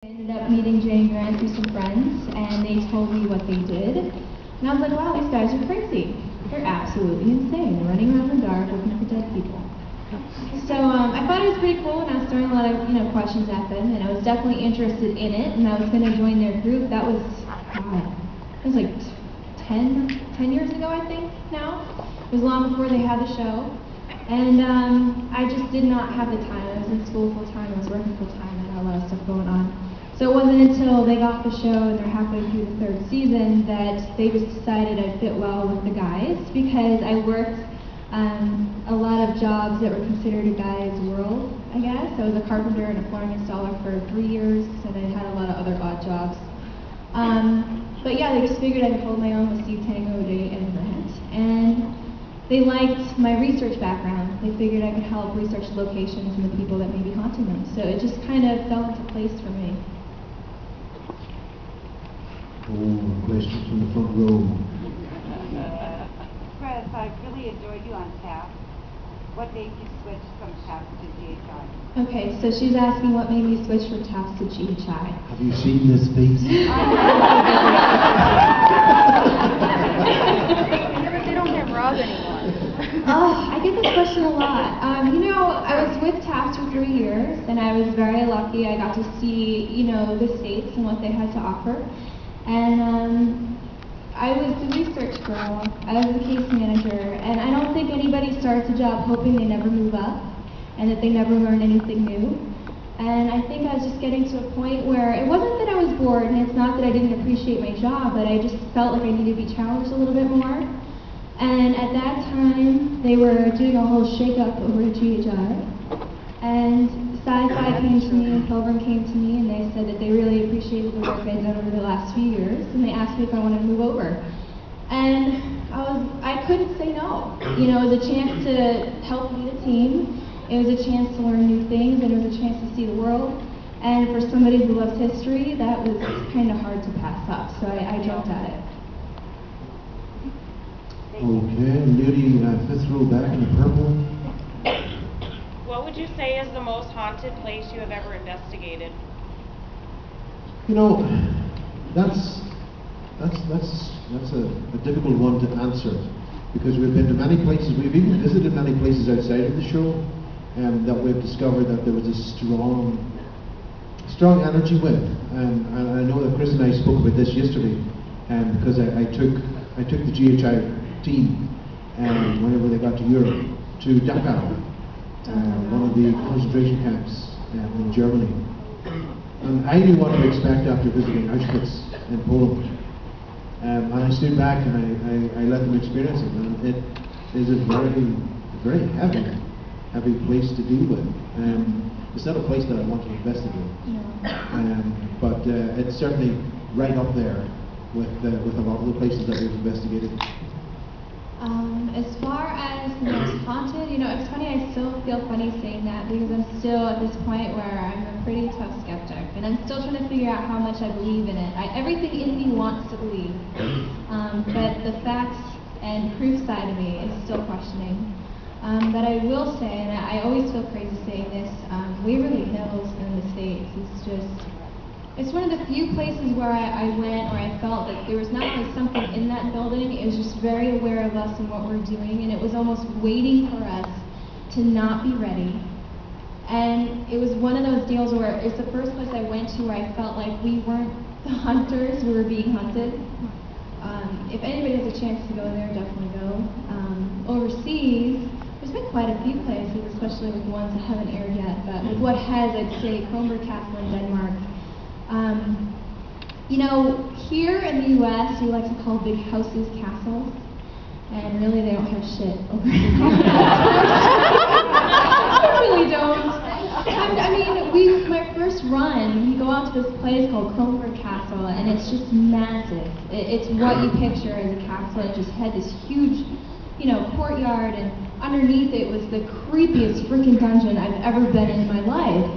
I ended up meeting Jay and Grant through some friends, and they told me what they did. And I was like, wow, these guys are crazy. They're absolutely insane. They're running around in the dark looking for dead people. So I thought it was pretty cool, and I was throwing a lot of questions at them, and I was definitely interested in it, and I was going to join their group. That was, God, it was like 10 years ago, I think, now. It was long before they had the show. And I just did not have the time. I was in school full time, I was working full time, I had a lot of stuff going on. So it wasn't until they got the show and they're halfway through the third season that they just decided I'd fit well with the guys, because I worked a lot of jobs that were considered a guy's world, I guess. I was a carpenter and a flooring installer for 3 years, and I had a lot of other odd jobs. But yeah, they just figured I could hold my own with Steve Tango, Jay, and Grant. And they liked my research background. They figured I could help research locations and the people that may be haunting them. So it just kind of fell into place for me. Oh, questions from the front row. Kris, I really enjoyed you on TAP. What made you switch from TAP to GHI? Okay, so she's asking what made me switch from TAPS to GHI. Have you seen this face? They don't have Rob anymore. Oh, I get this question a lot. I was with TAPS for 3 years, and I was very lucky. I got to see, the states and what they had to offer. And I was the research girl. I was the case manager, and I don't think anybody starts a job hoping they never move up and that they never learn anything new. And I think I was just getting to a point where it wasn't that I was bored, and it's not that I didn't appreciate my job, but I just felt like I needed to be challenged a little bit more. And at that time, they were doing a whole shake-up over at GHI. And Sci-Fi came to me and Pilgrim came to me, and they said that they really appreciated the work I'd done over the last few years, and they asked me if I wanted to move over. And I couldn't say no. It was a chance to help lead a team. It was a chance to learn new things, and it was a chance to see the world. And for somebody who loves history, that was kind of hard to pass up, so I jumped at it. Okay, lady, fifth row back in the purple. What would you say is the most haunted place you have ever investigated? That's a difficult one to answer, because we've been to many places. We've even visited many places outside of the show, that we've discovered that there was a strong energy with. And I know that Kris and I spoke about this yesterday, because I took the GHI team, whenever they got to Europe, to Dachau, one of the concentration camps in Germany. And I knew what to expect after visiting Auschwitz in Poland. And I stood back and I let them experience it. And it is a very heavy place to deal with. It's not a place that I want to investigate. But it's certainly right up there with a lot of the places that we've investigated. As far as the most haunted, it's funny, I still feel funny saying that, because I'm still at this point where I'm a pretty tough skeptic, and I'm still trying to figure out how much I believe in it. Everything in me wants to believe, but the facts and proof side of me is still questioning. But I will say, and I always feel crazy saying this, Waverly Hills in the States is it's one of the few places where I went where I felt that there was not only something in that building, it was just very aware of us and what we're doing, and it was almost waiting for us to not be ready. And it was one of those deals where it's the first place I went to where I felt like we weren't the hunters, we were being hunted. If anybody has a chance to go there, definitely go. Overseas, there's been quite a few places, especially with ones that haven't aired yet, but with what has, I'd say, Kronborg Castle in Denmark. Here in the U.S., we like to call big houses castles, and really they don't have shit over there. They really don't. My first run, we go out to this place called Kronborg Castle, and it's just massive. It's what you picture as a castle. It just had this huge, courtyard, and underneath it was the creepiest freaking dungeon I've ever been in my life.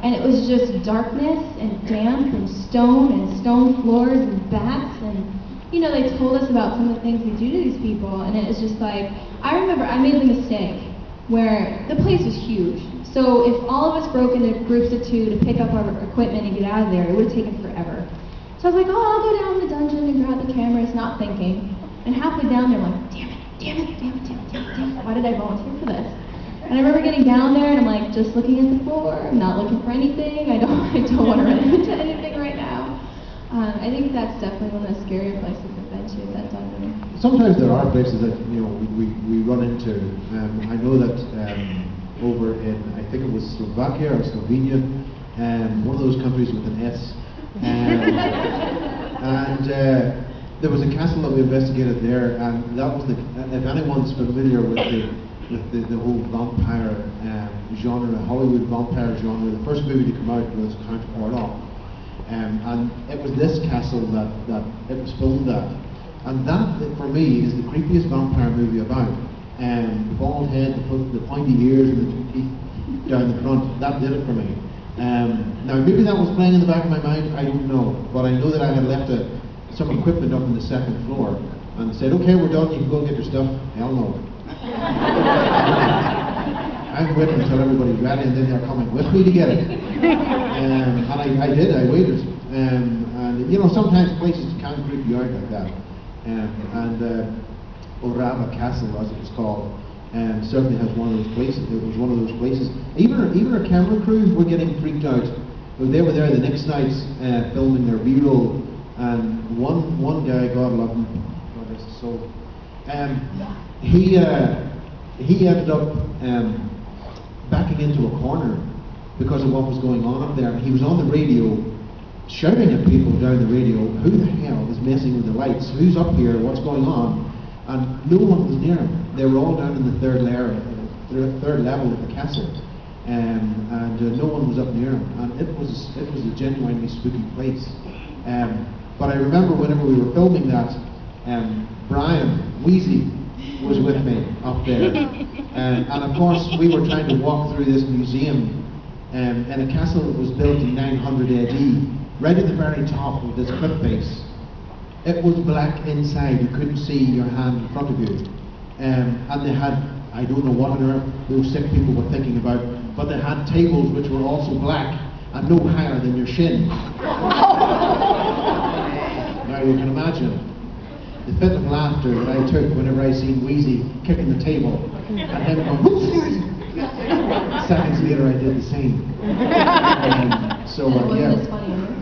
And it was just darkness and damp and stone floors and bats, and they told us about some of the things they do to these people, and it was just like, I remember I made the mistake where the place was huge, So if all of us broke into groups of 2 to pick up our equipment and get out of there, it would have taken forever. So I was like, oh, I'll go down the dungeon and grab the cameras, not thinking. And halfway down there, I'm like, damn it, why did I volunteer for this? And I remember getting down there and I'm like, just looking at the floor, I'm not looking for anything, I don't want to run into anything right now. I think that's definitely one of the scarier places I've been to, that dungeon. Sometimes there are places that we run into. I know that over in, I think it was Slovakia or Slovenia, one of those countries with an S. And there was a castle that we investigated there, and that was if anyone's familiar with the whole vampire genre, Hollywood vampire genre, the first movie to come out was Count Orlok. And it was this castle that it was filmed at. And that, for me, is the creepiest vampire movie about. The bald head, the pointy ears, and the 2 teeth down the front, that did it for me. Now, maybe that was playing in the back of my mind, I don't know. But I know that I had left some equipment up on the 2nd floor and said, okay, we're done, you can go and get your stuff. Hell no. I'm waiting until everybody's ready, and then they're coming with me to get it. And I did, I waited. And sometimes places can creep you out like that. Orava Castle, as it was called, certainly has one of those places. It was one of those places. Even our camera crews were getting freaked out. They were there the next night filming their B-roll, and one guy, God love him, God rest his soul, he ended up backing into a corner because of what was going on up there. He was on the radio, shouting at people down the radio, who the hell is messing with the lights? Who's up here? What's going on? And no one was near him. They were all down in the third level of the castle, and no one was up near him. And it was a genuinely spooky place. But I remember whenever we were filming that, Brian Wheezy was with me up there, and of course we were trying to walk through this museum in a castle that was built in 900 AD. Right at the very top of this cliff face, it was black inside. You couldn't see your hand in front of you, and they had, I don't know what on earth those sick people were thinking about, but they had tables which were also black and no higher than your shin. Now you can imagine the fit of laughter that I took whenever I seen Wheezy kicking the table and him going, seconds later I did the same.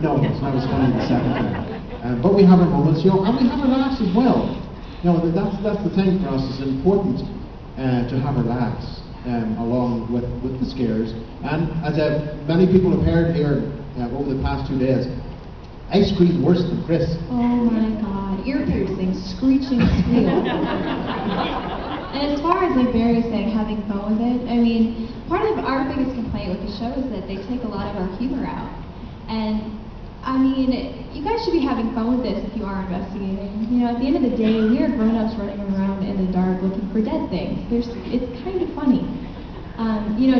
No, it's not as funny the second time. But we have our moments, and we have our laughs as well. That's the thing for us. It's important to have our laughs along with the scares. And as many people have heard here over the past 2 days, I screamed worse than Kris. Oh my God, ear piercing, screeching squeal. And as far as like Barry was saying, having fun with it, I mean, part of our biggest complaint with the show is that they take a lot of our humor out. And I mean, you guys should be having fun with this if you are investigating. At the end of the day, we are grown-ups running around in the dark looking for dead things. It's kind of funny.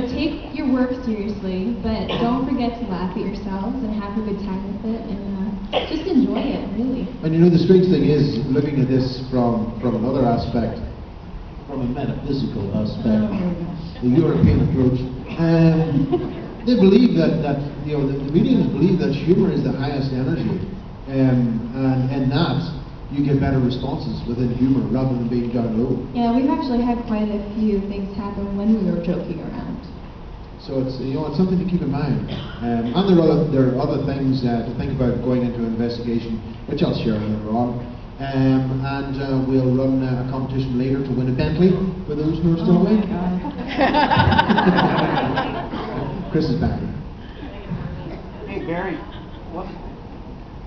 Take your work seriously, but don't forget to laugh at yourselves and have a good time with it, and just enjoy it, really. And the strange thing is, looking at this from another aspect, from a metaphysical aspect, the European approach, they believe that the mediums believe that humor is the highest energy, and that you get better responses within humor rather than being down low. Yeah, we've actually had quite a few things happen when we were joking around. So it's it's something to keep in mind. And there are other things to think about going into an investigation, which I'll share later on. And we'll run a competition later to win a Bentley for those who are still awake. Kris is back. Hey Barry,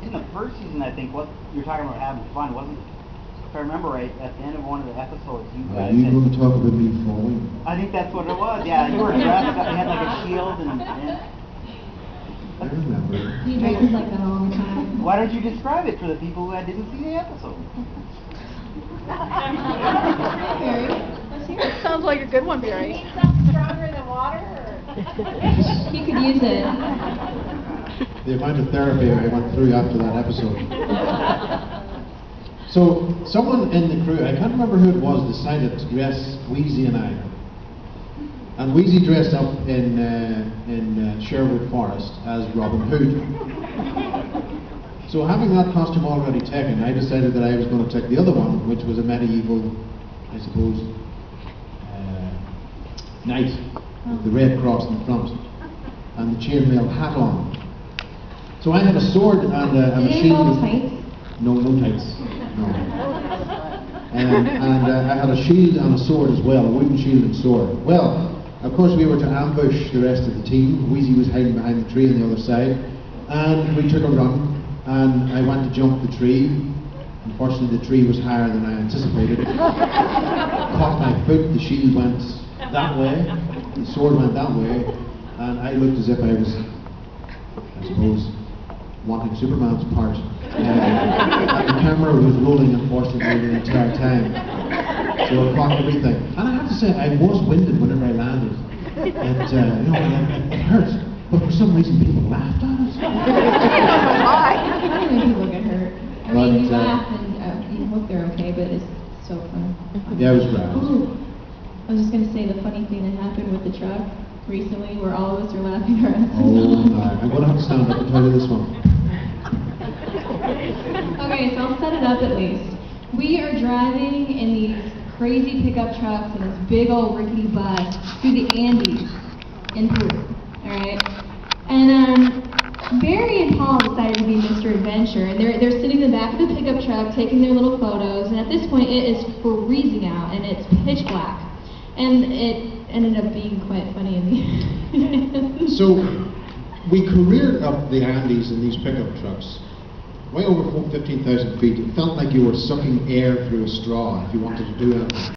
in the first season, I think what you're talking about having fun wasn't. If I remember right, at the end of one of the episodes, you guys. Are you going to talk about me falling? I think that's what it was. Yeah, you were dressed up. You had like a shield and. I remember. He dresses like that all the time. Why don't you describe it for the people who didn't see the episode? Barry, let's hear it. Sounds like a good one, Barry. Need something stronger than water? He could use it. The amount of therapy I went through after that episode. So, someone in the crew, I can't remember who it was, decided to dress Wheezy and I And Wheezy dressed up in Sherwood Forest as Robin Hood. So having that costume already taken, I decided that I was going to take the other one, which was a medieval, I suppose, knight with the red cross in front and the chainmail hat on. So I had a sword and a Did they shield. involve tights? No, no tights. No. And I had a shield and a sword as well, a wooden shield and sword. Well, of course we were to ambush the rest of the team. Wheezy was hiding behind the tree on the other side. And we took a run, and I went to jump the tree. Unfortunately, the tree was higher than I anticipated. Caught my foot, the shield went that way, the sword went that way, and I looked as if I was, I suppose, wanting Superman's part. The camera was rolling, unfortunately, the entire time. So I caught everything. And I have to say, I was winded whenever I landed. And, it hurt. But for some reason, people laughed at it. I think people get hurt. I mean, you laugh and you hope they're okay, but it's so fun. Yeah, it was grand. Ooh, I was just going to say the funny thing that happened with the truck recently where all of us were laughing our asses Oh, my. I'm going to have to stand up and tell you this one. Okay, so I'll set it up at least. We are driving in these crazy pickup trucks and this big old rickety bus through the Andes in Peru, alright? And Barry and Paul decided to be Mr. Adventure, and they're sitting in the back of the pickup truck taking their little photos, and at this point it is freezing out and it's pitch black. And it ended up being quite funny in the end. So, we careered up the Andes in these pickup trucks, way over 15,000 feet. It felt like you were sucking air through a straw if you wanted to do anything.